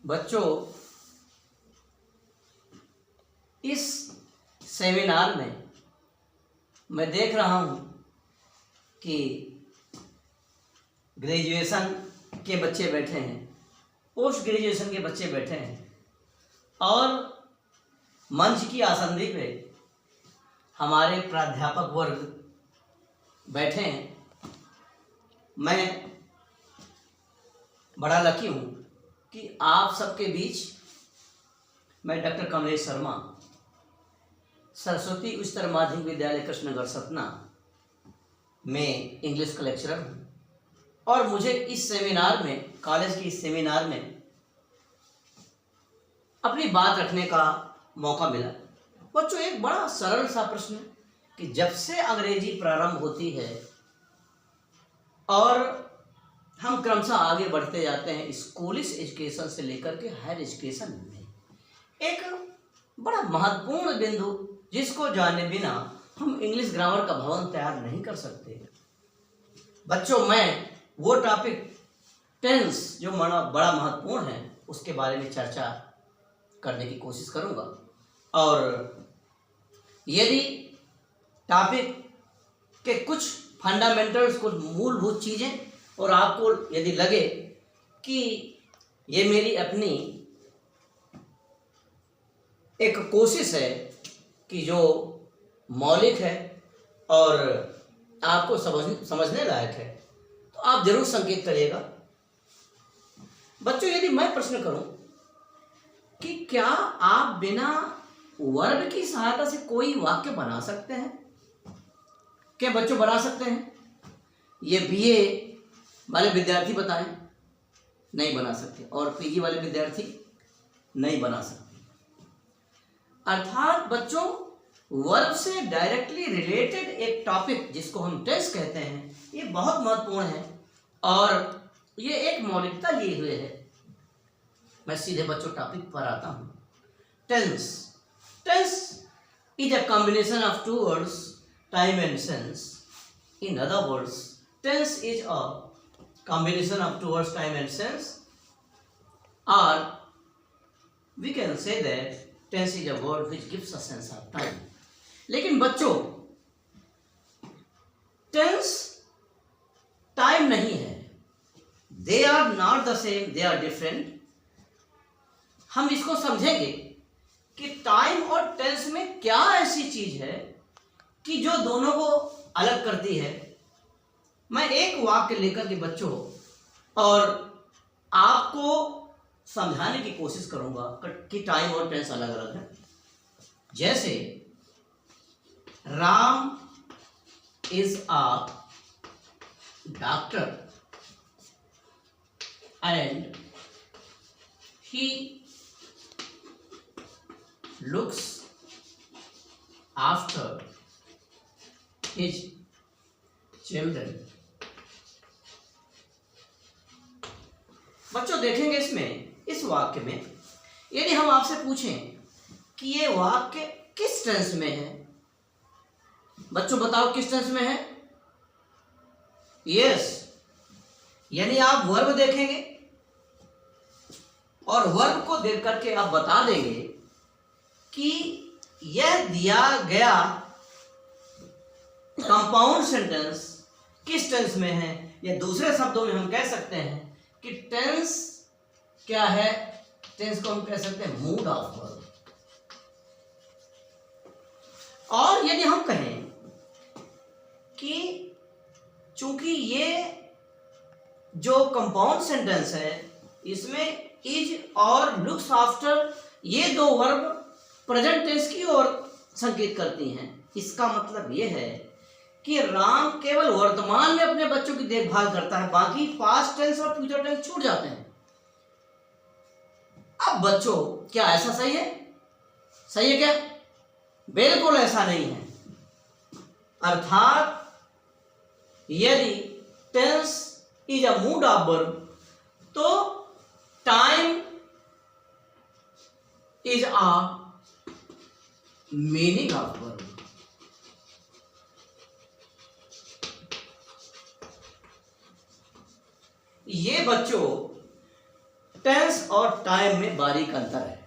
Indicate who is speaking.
Speaker 1: बच्चों, इस सेमिनार में मैं देख रहा हूँ कि ग्रेजुएशन के बच्चे बैठे हैं, पोस्ट ग्रेजुएशन के बच्चे बैठे हैं और मंच की आसंदी पे हमारे प्राध्यापक वर्ग बैठे हैं। मैं बड़ा लकी हूँ कि आप सबके बीच मैं डॉक्टर कमलेश शर्मा, सरस्वती उच्चतर माध्यमिक विद्यालय कृष्णगढ़ सतना में इंग्लिश का लेक्चरर हूँ और मुझे इस सेमिनार में, कॉलेज की इस सेमिनार में अपनी बात रखने का मौका मिला। बच्चों, एक बड़ा सरल सा प्रश्न कि जब से अंग्रेजी प्रारंभ होती है और हम क्रमशः आगे बढ़ते जाते हैं स्कूलिश एजुकेशन से लेकर के हायर एजुकेशन में, एक बड़ा महत्वपूर्ण बिंदु जिसको जाने बिना हम इंग्लिश ग्रामर का भवन तैयार नहीं कर सकते। बच्चों, मैं वो टॉपिक टेंस जो बड़ा महत्वपूर्ण है उसके बारे में चर्चा करने की कोशिश करूंगा और यदि टॉपिक के कुछ फंडामेंटल्स, कुछ मूलभूत चीज़ें और आपको यदि लगे कि ये मेरी अपनी एक कोशिश है कि जो मौलिक है और आपको समझने लायक है, तो आप जरूर संकेत करिएगा। बच्चों, यदि मैं प्रश्न करूं कि क्या आप बिना वर्ब की सहायता से कोई वाक्य बना सकते हैं? क्या बच्चों बना सकते हैं? ये बीए वाले विद्यार्थी बताएं। नहीं बना सकते। और पीजी वाले विद्यार्थी नहीं बना सकते। अर्थात बच्चों, वर्ब से डायरेक्टली रिलेटेड एक टॉपिक जिसको हम टेंस कहते हैं, ये बहुत महत्वपूर्ण है और ये एक मौलिकता लिए हुए है। मैं सीधे बच्चों टॉपिक पर आता हूं। Tense is a combination of two words, time and sense. In other words, tense is a combination of two words, time and sense. Or we can say that tense is a word which gives a sense of time. लेकिन बच्चों, tense time नहीं है. They are not the same, they are different. हम इसको समझेंगे कि time और tense में क्या ऐसी चीज है कि जो दोनों को अलग करती है। मैं एक वाक्य लेकर के बच्चों और आपको समझाने की कोशिश करूंगा कि टाइम और टेंस अलग अलग है। जैसे Ram is a doctor and he looks after his children. बच्चों, देखेंगे इसमें, इस वाक्य में यदि हम आपसे पूछें कि ये वाक्य किस टेंस में है, बच्चों बताओ किस टेंस में है? यस, यानी आप वर्ब देखेंगे और वर्ब को देख करके आप बता देंगे कि यह दिया गया कंपाउंड सेंटेंस किस टेंस में है, या दूसरे शब्दों में हम कह सकते हैं कि टेंस क्या है? टेंस को हम कह सकते हैं मूड ऑफ वर्ब। और यदि हम कहें कि चूंकि ये जो कंपाउंड सेंटेंस है इसमें इज और लुक्स आफ्टर, ये दो वर्ब प्रेजेंट टेंस की ओर संकेत करती हैं, इसका मतलब यह है कि राम केवल वर्तमान में अपने बच्चों की देखभाल करता है, बाकी पास्ट टेंस और फ्यूचर टेंस छूट जाते हैं। अब बच्चों, क्या ऐसा सही है? सही है क्या? बिल्कुल ऐसा नहीं है। अर्थात यदि tense is a mood of verb तो time is a meaning of verb. ये बच्चों टेंस और टाइम में बारीक अंतर है।